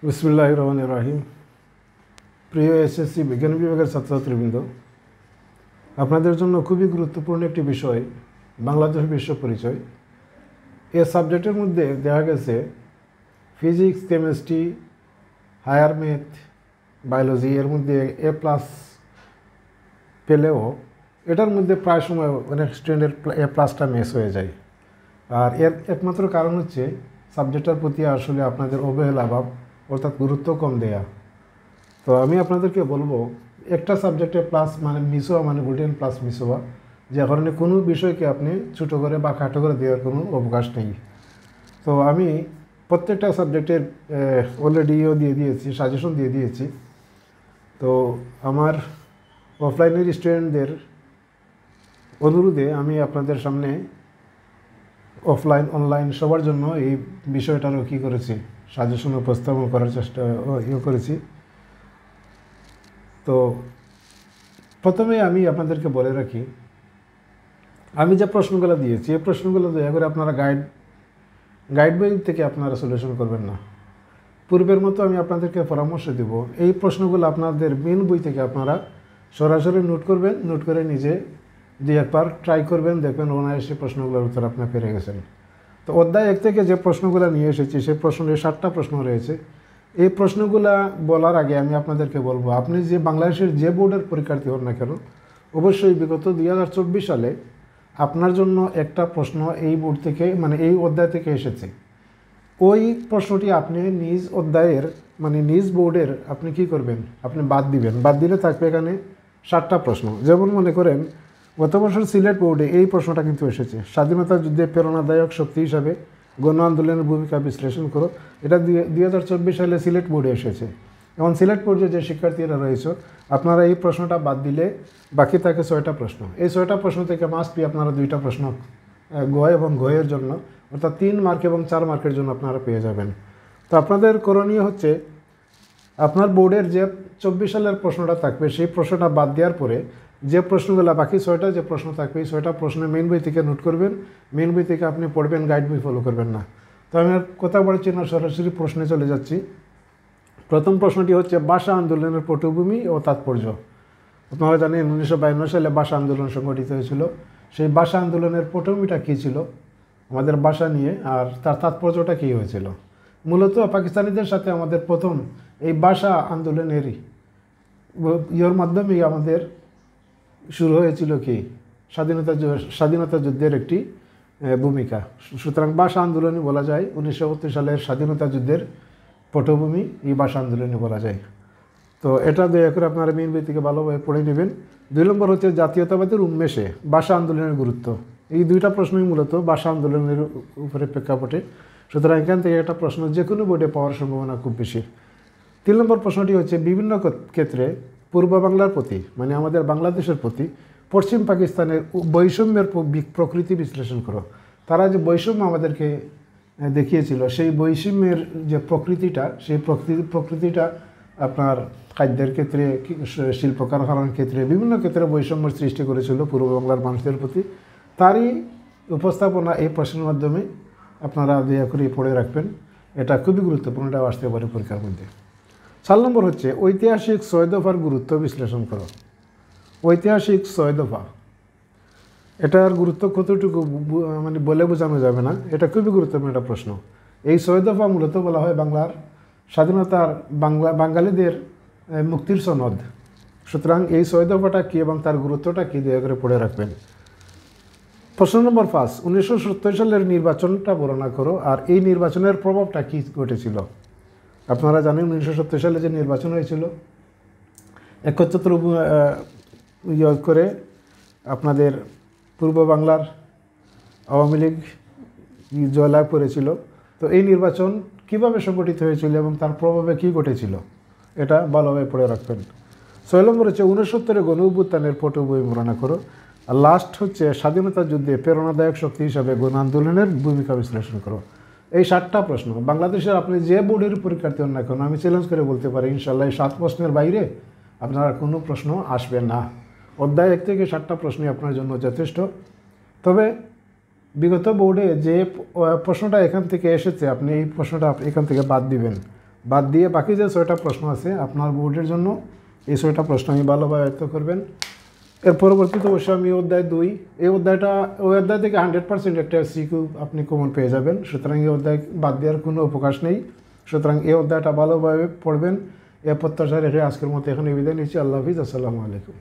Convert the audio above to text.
বিসমিল্লাহির রহমানির রহিম। প্রিয় এসএসসি বিজ্ঞান বিভাগের ছাত্রছাত্রীবৃন্দ, আপনাদের জন্য খুবই গুরুত্বপূর্ণ একটি বিষয় বাংলাদেশ বিশ্ব পরিচয়। এ সাবজেক্টের মধ্যে দেখা গেছে physics, chemistry, higher math, biology এর মধ্যে A+ পেলেও এটার মধ্যে প্রায় সময় অনেক স্টুডেন্টের A+টা মিস হয়ে যায়। আর এর একমাত্র কারণ হচ্ছে সাবজেক্টটার প্রতি আসলে আপনাদের অবহেলা ভাব, অর্থাৎ গুরুত্ব কম দেয়া। তো আমি আপনাদেরকে বলবো, একটা সাবজেক্টে প্লাস মানে মিস হওয়া মানে গোল্ডেন প্লাস মিস হওয়া, যে কারণে কোনো বিষয়কে আপনি ছোটো করে বা খাটো করে দেওয়ার কোনো অবকাশ নেই। তো আমি প্রত্যেকটা সাবজেক্টের অলরেডিও দিয়ে দিয়েছি, সাজেশন দিয়ে দিয়েছি। তো আমার অফলাইনের স্টুডেন্টদের অনুরোধে আমি আপনাদের সামনে অফলাইন অনলাইন সবার জন্য এই বিষয়টারও কী করেছি, সাজেশন উপস্থাপন করার চেষ্টা করেছি। তো প্রথমে আমি আপনাদেরকে বলে রাখি, আমি যে প্রশ্নগুলো দিয়েছি এই প্রশ্নগুলো দয়া করে আপনারা গাইড বই থেকে আপনারা সলিউশন করবেন না। পূর্বের মতো আমি আপনাদেরকে পরামর্শ দেব, এই প্রশ্নগুলো আপনাদের মেন বই থেকে আপনারা সরাসরি নোট করবেন, নোট করে নিজে দিয়ে একবার ট্রাই করবেন, দেখবেন অনায়াসে প্রশ্নগুলোর উত্তর আপনি পেরে গেছেন। তো অধ্যায় 1 থেকে যে প্রশ্নগুলো নিয়ে এসেছি সেই প্রশ্নের 7টা প্রশ্ন রয়েছে। এই প্রশ্নগুলা বলার আগে আমি আপনাদেরকে বলবো, আপনি যে বাংলাদেশের যে বোর্ডের পরীক্ষার্থী হন না কেন, অবশ্যই বিগত 2024 সালে আপনার জন্য একটা প্রশ্ন এই বোর্ড থেকে মানে এই অধ্যায় থেকে এসেছে। ওই প্রশ্নটি আপনি নিজ অধ্যায়ের মানে নিজ বোর্ডের আপনি কি করবেন, আপনি বাদ দিবেন। বাদ দিলে থাকবে এখানে 7টা প্রশ্ন। যেমন মনে করেন গত বছর সিলেট বোর্ডে এই প্রশ্নটা কিন্তু এসেছে, স্বাধীনতা যুদ্ধে প্রেরণাদায়ক শক্তি হিসাবে গণ আন্দোলনের ভূমিকা বিশ্লেষণ করো। এটা 2024 সালে সিলেট বোর্ডে এসেছে। এখন সিলেট বোর্ডে যে শিক্ষার্থীরা রয়েছে, আপনারা এই প্রশ্নটা বাদ দিলে বাকি থাকে 6টা প্রশ্ন। এই 6টা প্রশ্ন থেকে মাস্ট বি আপনারা 2টা প্রশ্ন গ এবং ঘয়ের জন্য, অর্থাৎ 3 মার্ক এবং 4 মার্কের জন্য আপনারা পেয়ে যাবেন। তো আপনাদের করণীয় হচ্ছে, আপনার বোর্ডের যে 24 সালের প্রশ্নটা থাকবে সেই প্রশ্নটা বাদ দেওয়ার পরে যে প্রশ্নগুলো বাকি 6টা যে প্রশ্ন থাকবে এই 6টা প্রশ্ন মেন বই থেকে নোট করবেন, মেন বই থেকে আপনি পড়বেন, গাইড বই ফলো করবেন না। তো আমি আর কথা বলছি না, সরাসরি প্রশ্নে চলে যাচ্ছি। প্রথম প্রশ্নটি হচ্ছে ভাষা আন্দোলনের পটভূমি ও তাৎপর্য। আপনারা জানেন 1952 সালে ভাষা আন্দোলন সংগঠিত হয়েছিল। সেই ভাষা আন্দোলনের পটভূমিটা কী ছিল আমাদের ভাষা নিয়ে, আর তার তাৎপর্যটা কী হয়েছিল। মূলত পাকিস্তানিদের সাথে আমাদের প্রথম এই ভাষা আন্দোলনেরই ইয়ের মাধ্যমেই আমাদের শুরু হয়েছিল কি স্বাধীনতা যুদ্ধের একটি ভূমিকা। সুতরাং ভাষা আন্দোলনই বলা যায় 1972 সালের স্বাধীনতা যুদ্ধের পটভূমি এই ভাষা আন্দোলনই বলা যায়। তো এটা দয়া করে আপনারা মেন বই থেকে ভালোভাবে পড়ে নেবেন। 2 নম্বর হচ্ছে জাতীয়তাবাদের উন্মেষে ভাষা আন্দোলনের গুরুত্ব। এই 2টা প্রশ্নই মূলত ভাষা আন্দোলনের উপরে প্রেক্ষাপটে। সুতরাং এখান থেকে একটা প্রশ্ন যে কোনো বোর্ডে পাওয়ার সম্ভাবনা খুব বেশি। 3 নম্বর প্রশ্নটি হচ্ছে বিভিন্ন ক্ষেত্রে পূর্ব বাংলার প্রতি মানে আমাদের বাংলাদেশের প্রতি পশ্চিম পাকিস্তানের বৈষম্যের প্রকৃতি বিশ্লেষণ করো। তারা যে বৈষম্য আমাদেরকে দেখিয়েছিল সেই বৈষম্যের যে প্রকৃতিটা, সেই প্রকৃতিটা আপনার খাদ্যের ক্ষেত্রে, শিল্প কারখানার ক্ষেত্রে, বিভিন্ন ক্ষেত্রে বৈষম্যের সৃষ্টি করেছিল পূর্ব বাংলার মানুষদের প্রতি। তারই উপস্থাপনা এই প্রশ্নের মাধ্যমে আপনারা দয়া করে পড়ে রাখবেন। এটা খুবই গুরুত্বপূর্ণ, এটা আসতে পারে পরীক্ষার মধ্যে। 4 নম্বর হচ্ছে ঐতিহাসিক 6 দফার গুরুত্ব বিশ্লেষণ করো। ঐতিহাসিক 6 দফা, এটার গুরুত্ব কতটুকু মানে বলে বোঝানো যাবে না, এটা খুবই গুরুত্বপূর্ণ একটা প্রশ্ন। এই 6 দফা মূলত বলা হয় বাংলার স্বাধীনতার বাঙালিদের মুক্তির সনদ। সুতরাং এই 6 দফাটা কী এবং তার গুরুত্বটা কী দয়া করে পড়ে রাখবেন। প্রশ্ন নম্বর 5, 1970 সালের নির্বাচনটা বর্ণনা করো আর এই নির্বাচনের প্রভাবটা কী ঘটেছিল। আপনারা জানেন 1970 সালে যে নির্বাচন হয়েছিল, 71 করে আপনাদের পূর্ব বাংলার আওয়ামী লীগ জয়লাভ করেছিল। তো এই নির্বাচন কিভাবে সংগঠিত হয়েছিল এবং তার প্রভাবে কী ঘটেছিল এটা ভালোভাবে পড়ে রাখবেন। 6 নম্বর হচ্ছে 69 গণ অভ্যুত্থানের পটভূমি বর্ণনা করো। আর লাস্ট হচ্ছে স্বাধীনতা যুদ্ধে প্রেরণাদায়ক শক্তি হিসাবে গণ আন্দোলনের ভূমিকা বিশ্লেষণ করো। এই 7টা প্রশ্ন বাংলাদেশের আপনি যে বোর্ডের পরীক্ষার্থী হন না কেন, আমি চ্যালেঞ্জ করে বলতে পারি ইনশাল্লাহ এই 7 প্রশ্নের বাইরে আপনারা কোনো প্রশ্ন আসবে না। অধ্যায় 1 থেকে 7টা প্রশ্নই আপনার জন্য যথেষ্ট। তবে বিগত বোর্ডে যে প্রশ্নটা এখান থেকে এসেছে আপনি এই প্রশ্নটা এখান থেকে বাদ দিবেন। বাদ দিয়ে বাকি যে 6টা প্রশ্ন আছে আপনার বোর্ডের জন্য এই 6টা প্রশ্ন আমি ভালোভাবে আয়ত্ত করবেন। এর পরবর্তীতে অবশ্যই আমি অধ্যায় 2 এই অধ্যায়টা ওই অধ্যায় থেকে 100% একটা সিকিউ আপনি কমন পেয়ে যাবেন। সুতরাং এই অধ্যায় বাদ দেওয়ার কোনো অবকাশ নেই। সুতরাং এই অধ্যায়টা ভালোভাবে পড়বেন। এ প্রত্যাশা রেখে আজকের মতো এখানে বিদায় নিচ্ছি। আল্লাহ হাফিজ। আসসালামু আলাইকুম।